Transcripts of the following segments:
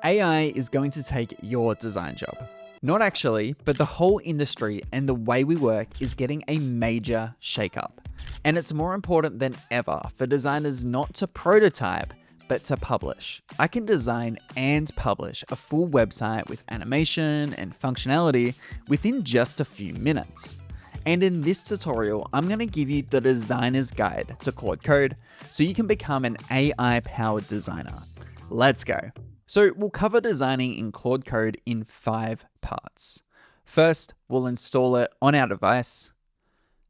AI is going to take your design job. Not actually, but the whole industry and the way we work is getting a major shakeup. And it's more important than ever for designers not to prototype, but to publish. I can design and publish a full website with animation and functionality within just a few minutes. And in this tutorial, I'm going to give you the designer's guide to Claude Code so you can become an AI-powered designer. Let's go. So we'll cover designing in Claude Code in 5 parts. First, we'll install it on our device.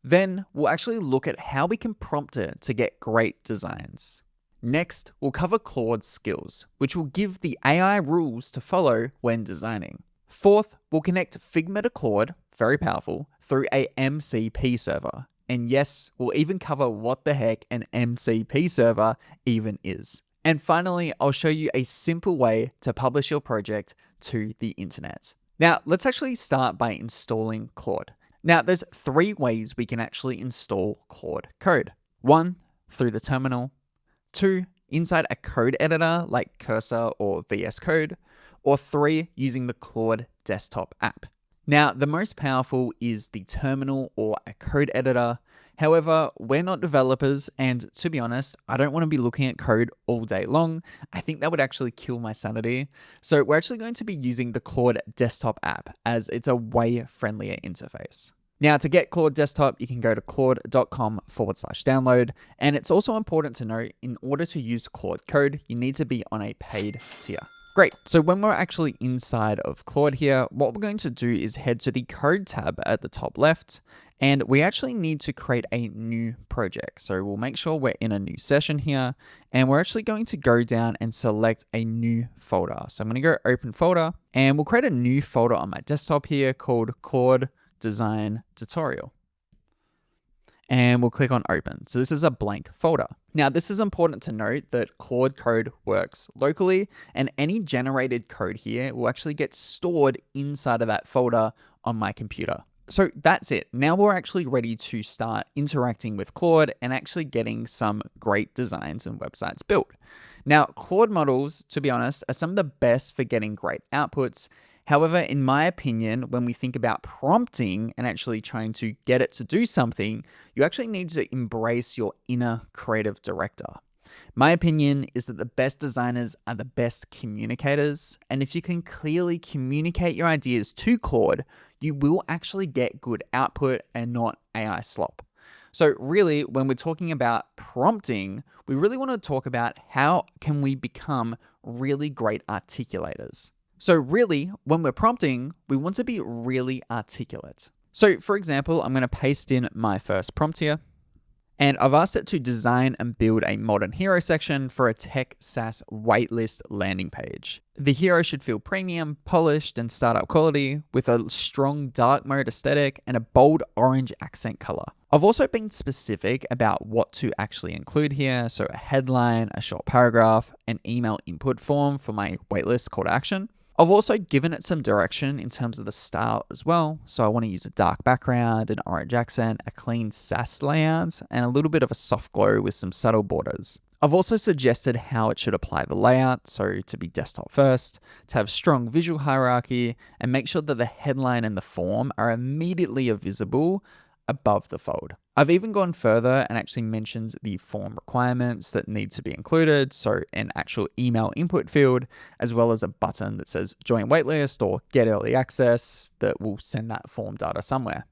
Then we'll actually look at how we can prompt it to get great designs. Next, we'll cover Claude's skills, which will give the AI rules to follow when designing. Fourth, we'll connect Figma to Claude, very powerful, through a MCP server. And yes, we'll even cover what the heck an MCP server even is. And finally, I'll show you a simple way to publish your project to the internet. Now, let's actually start by installing Claude. Now, there's 3 ways we can actually install Claude Code. 1, through the terminal. 2, inside a code editor like Cursor or VS Code. Or 3, using the Claude desktop app. Now, the most powerful is the terminal or a code editor. However, we're not developers, and to be honest, I don't want to be looking at code all day long. I think that would actually kill my sanity. So we're actually going to be using the Claude desktop app as it's a way friendlier interface. Now, to get Claude desktop, you can go to claude.com/download. And it's also important to note, in order to use Claude Code, you need to be on a paid tier. Great, so when we're actually inside of Claude here, what we're going to do is head to the code tab at the top left, and we actually need to create a new project. So we'll make sure we're in a new session here, and we're actually going to go down and select a new folder. So I'm going to go open folder, and we'll create a new folder on my desktop here called Claude Design Tutorial. And we'll click on open. So this is a blank folder. Now, this is important to note that Claude Code works locally, and any generated code here will actually get stored inside of that folder on my computer. So that's it. Now we're actually ready to start interacting with Claude and actually getting some great designs and websites built. Now, Claude models, to be honest, are some of the best for getting great outputs. However, in my opinion, when we think about prompting and actually trying to get it to do something, you actually need to embrace your inner creative director. My opinion is that the best designers are the best communicators, and if you can clearly communicate your ideas to Claude, you will actually get good output and not AI slop. So really, when we're talking about prompting, we really want to talk about how can we become really great articulators. So really, when we're prompting, we want to be really articulate. So for example, I'm going to paste in my first prompt here, and I've asked it to design and build a modern hero section for a tech SaaS waitlist landing page. The hero should feel premium, polished, and startup quality with a strong dark mode aesthetic and a bold orange accent color. I've also been specific about what to actually include here. So a headline, a short paragraph, an email input form for my waitlist call to action. I've also given it some direction in terms of the style as well. So I want to use a dark background, an orange accent, a clean SaaS layout, and a little bit of a soft glow with some subtle borders. I've also suggested how it should apply the layout, so to be desktop first, to have strong visual hierarchy, and make sure that the headline and the form are immediately visible above the fold. I've even gone further and actually mentioned the form requirements that need to be included, so an actual email input field, as well as a button that says join waitlist or get early access that will send that form data somewhere.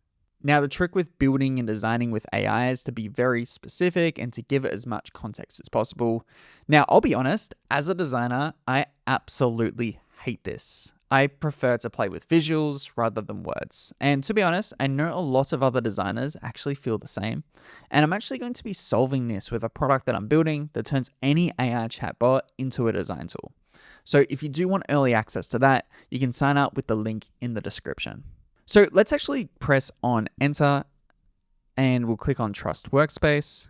Now, the trick with building and designing with AI is to be very specific and to give it as much context as possible. Now, I'll be honest, as a designer, I absolutely hate this. I prefer to play with visuals rather than words. And to be honest, I know a lot of other designers actually feel the same. And I'm actually going to be solving this with a product that I'm building that turns any AI chatbot into a design tool. So if you do want early access to that, you can sign up with the link in the description. So let's actually press on enter, and we'll click on Trust Workspace,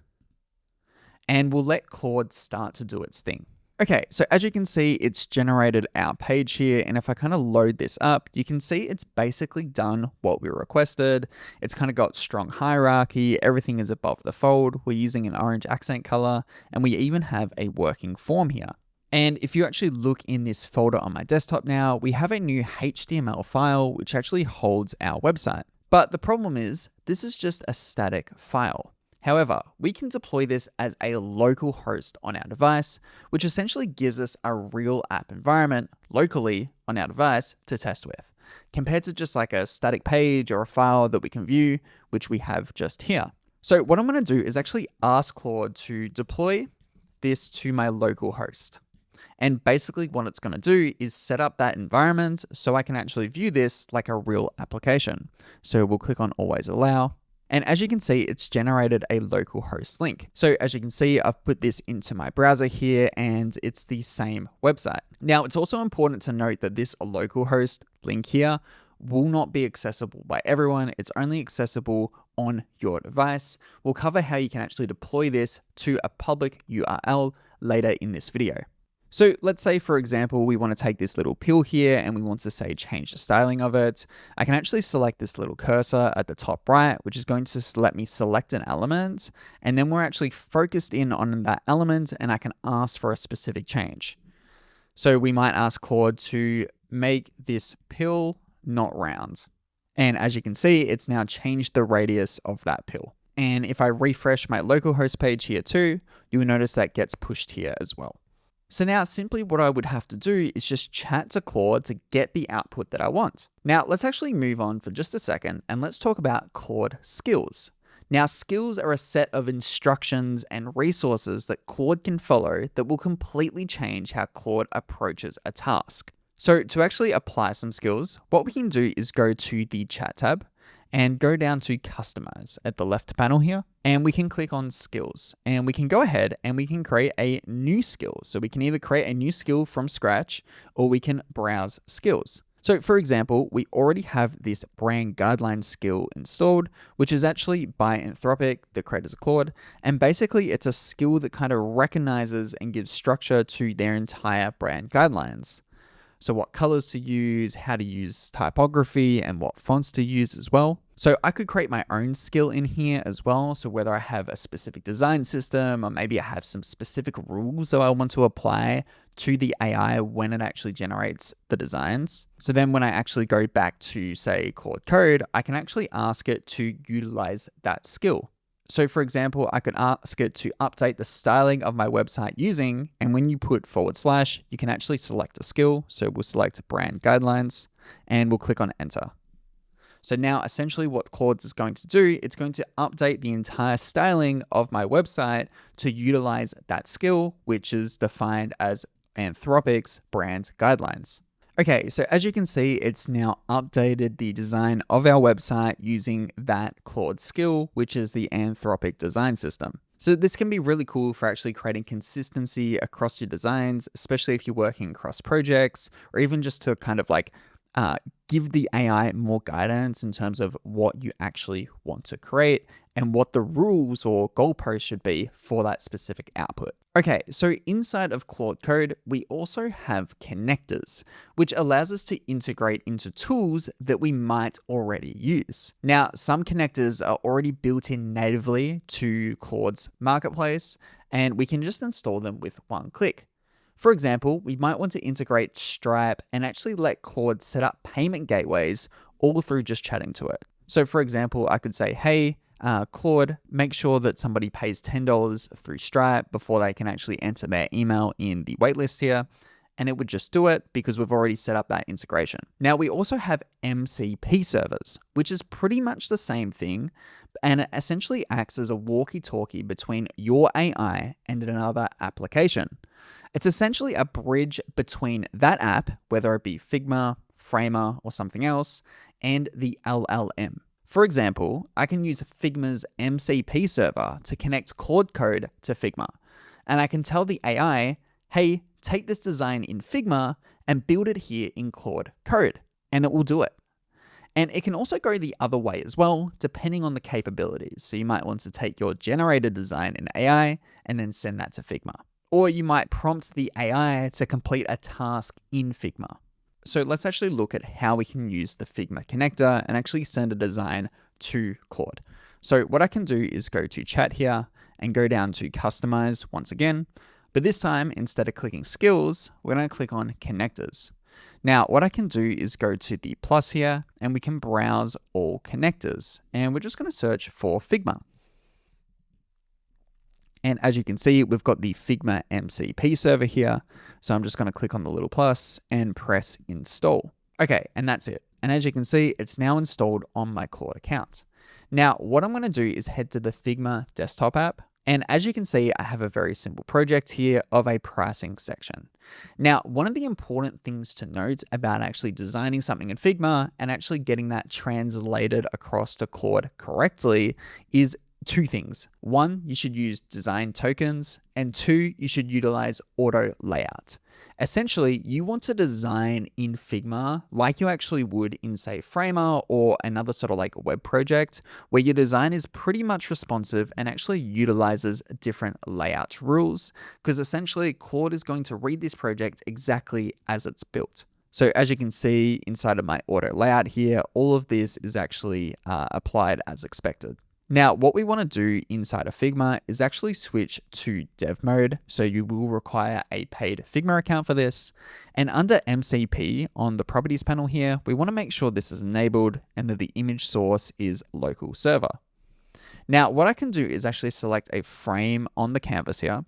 and we'll let Claude start to do its thing. Okay, so as you can see, it's generated our page here, and if I kind of load this up, you can see it's basically done what we requested. It's kind of got strong hierarchy, everything is above the fold, we're using an orange accent color, and we even have a working form here. And if you actually look in this folder on my desktop now, we have a new HTML file which actually holds our website. But the problem is, this is just a static file. However, we can deploy this as a local host on our device, which essentially gives us a real app environment locally on our device to test with, compared to just like a static page or a file that we can view, which we have just here. So what I'm going to do is actually ask Claude to deploy this to my local host. And basically what it's going to do is set up that environment so I can actually view this like a real application. So we'll click on Always Allow. And as you can see, it's generated a local host link. So as you can see, I've put this into my browser here and it's the same website. Now, it's also important to note that this local host link here will not be accessible by everyone. It's only accessible on your device. We'll cover how you can actually deploy this to a public URL later in this video. So let's say, for example, we want to take this little pill here and we want to say change the styling of it. I can actually select this little cursor at the top right, which is going to let me select an element. And then we're actually focused in on that element and I can ask for a specific change. So we might ask Claude to make this pill not round. And as you can see, it's now changed the radius of that pill. And if I refresh my localhost page here too, you will notice that gets pushed here as well. So now simply what I would have to do is just chat to Claude to get the output that I want. Now let's actually move on for just a second and let's talk about Claude skills. Now skills are a set of instructions and resources that Claude can follow that will completely change how Claude approaches a task. So to actually apply some skills, what we can do is go to the chat tab and go down to customize at the left panel here. And we can click on skills and we can go ahead and we can create a new skill. So we can either create a new skill from scratch or we can browse skills. So for example, we already have this brand guidelines skill installed, which is actually by Anthropic, the creators of Claude. And basically it's a skill that kind of recognizes and gives structure to their entire brand guidelines. So what colors to use, how to use typography, and what fonts to use as well. So I could create my own skill in here as well. So whether I have a specific design system, or maybe I have some specific rules that I want to apply to the AI when it actually generates the designs. So then when I actually go back to, say, Claude Code, I can actually ask it to utilize that skill. So for example, I could ask it to update the styling of my website using, and when you put /, you can actually select a skill. So we'll select brand guidelines and we'll click on enter. So now essentially what Claude is going to do, it's going to update the entire styling of my website to utilize that skill, which is defined as Anthropic's brand guidelines. Okay, so as you can see, it's now updated the design of our website using that Claude skill, which is the Anthropic design system. So this can be really cool for actually creating consistency across your designs, especially if you're working across projects, or even just to kind of like give the AI more guidance in terms of what you actually want to create and what the rules or goalposts should be for that specific output. Okay, so inside of Claude Code, we also have connectors, which allows us to integrate into tools that we might already use. Now, some connectors are already built in natively to Claude's marketplace, and we can just install them with one click. For example, we might want to integrate Stripe and actually let Claude set up payment gateways all through just chatting to it. So for example, I could say, hey, Claude, make sure that somebody pays $10 through Stripe before they can actually enter their email in the waitlist here. And it would just do it because we've already set up that integration. Now we also have MCP servers, which is pretty much the same thing. And it essentially acts as a walkie-talkie between your AI and another application. It's essentially a bridge between that app, whether it be Figma, Framer, or something else, and the LLM. For example, I can use Figma's MCP server to connect Claude Code to Figma. And I can tell the AI, hey, take this design in Figma and build it here in Claude Code, and it will do it. And it can also go the other way as well, depending on the capabilities. So you might want to take your generated design in AI and then send that to Figma. Or you might prompt the AI to complete a task in Figma. So let's actually look at how we can use the Figma connector and actually send a design to Claude. So what I can do is go to chat here and go down to customize once again. But this time, instead of clicking skills, we're going to click on connectors. Now, what I can do is go to the plus here and we can browse all connectors. And we're just going to search for Figma. And as you can see, we've got the Figma MCP server here. So I'm just going to click on the little plus and press install. Okay, and that's it. And as you can see, it's now installed on my Claude account. Now, what I'm going to do is head to the Figma desktop app. And as you can see, I have a very simple project here of a pricing section. Now, one of the important things to note about actually designing something in Figma and actually getting that translated across to Claude correctly is two things. One, you should use design tokens, and two, you should utilize auto layout. Essentially, you want to design in Figma like you actually would in, say, Framer or another sort of like web project where your design is pretty much responsive and actually utilizes different layout rules, because essentially Claude is going to read this project exactly as it's built. So as you can see inside of my auto layout here, all of this is actually applied as expected. Now, what we want to do inside of Figma is actually switch to dev mode. So you will require a paid Figma account for this. And under MCP on the properties panel here, we want to make sure this is enabled and that the image source is local server. Now, what I can do is actually select a frame on the canvas here.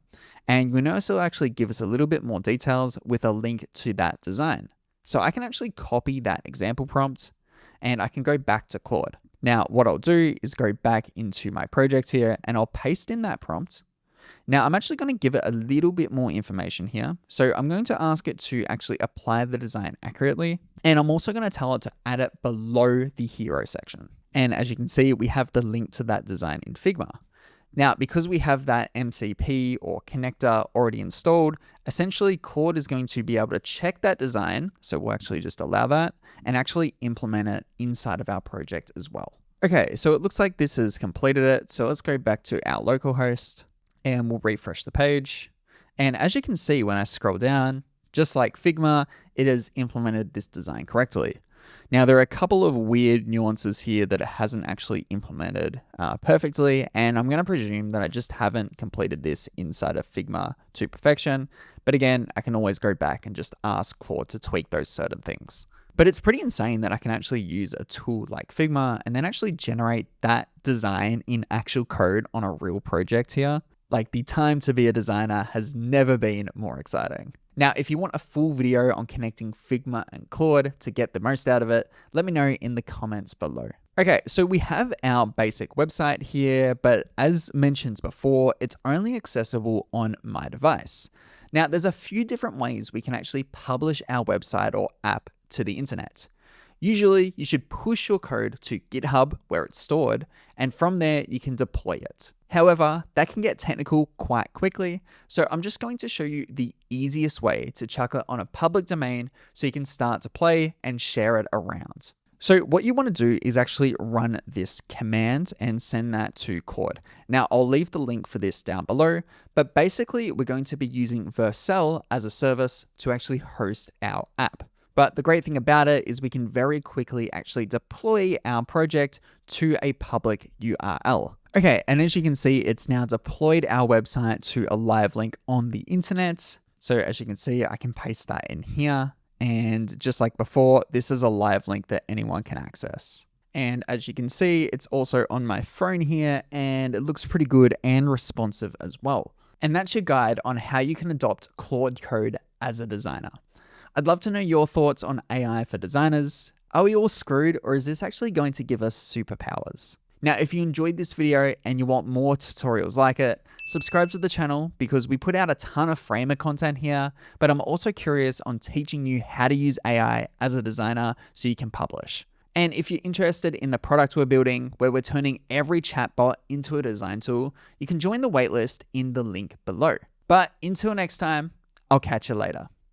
And you'll notice it'll actually give us a little bit more details with a link to that design. So I can actually copy that example prompt and I can go back to Claude. Now, what I'll do is go back into my project here and I'll paste in that prompt. Now, I'm actually going to give it a little bit more information here. So I'm going to ask it to actually apply the design accurately. And I'm also going to tell it to add it below the hero section. And as you can see, we have the link to that design in Figma. Now, because we have that MCP or connector already installed, essentially Claude is going to be able to check that design. So we'll actually just allow that and actually implement it inside of our project as well. Okay, so it looks like this has completed it. So let's go back to our localhost and we'll refresh the page. And as you can see, when I scroll down, just like Figma, it has implemented this design correctly. Now, there are a couple of weird nuances here that it hasn't actually implemented perfectly, and I'm going to presume that I just haven't completed this inside of Figma to perfection. But again, I can always go back and just ask Claude to tweak those certain things. But it's pretty insane that I can actually use a tool like Figma and then actually generate that design in actual code on a real project here. Like, the time to be a designer has never been more exciting. Now, if you want a full video on connecting Figma and Claude to get the most out of it, let me know in the comments below. Okay, so we have our basic website here, but as mentioned before, it's only accessible on my device. Now, there's a few different ways we can actually publish our website or app to the internet. Usually, you should push your code to GitHub where it's stored, and from there, you can deploy it. However, that can get technical quite quickly, so I'm just going to show you the easiest way to chuck it on a public domain so you can start to play and share it around. So what you want to do is actually run this command and send that to Claude. Now, I'll leave the link for this down below, but basically we're going to be using Vercel as a service to actually host our app. But the great thing about it is we can very quickly actually deploy our project to a public URL. Okay, and as you can see, it's now deployed our website to a live link on the internet. So as you can see, I can paste that in here. And just like before, this is a live link that anyone can access. And as you can see, it's also on my phone here and it looks pretty good and responsive as well. And that's your guide on how you can adopt Claude Code as a designer. I'd love to know your thoughts on AI for designers. Are we all screwed, or is this actually going to give us superpowers? Now, if you enjoyed this video and you want more tutorials like it, subscribe to the channel because we put out a ton of Framer content here, but I'm also curious on teaching you how to use AI as a designer so you can publish. And if you're interested in the product we're building, where we're turning every chatbot into a design tool, you can join the waitlist in the link below. But until next time, I'll catch you later.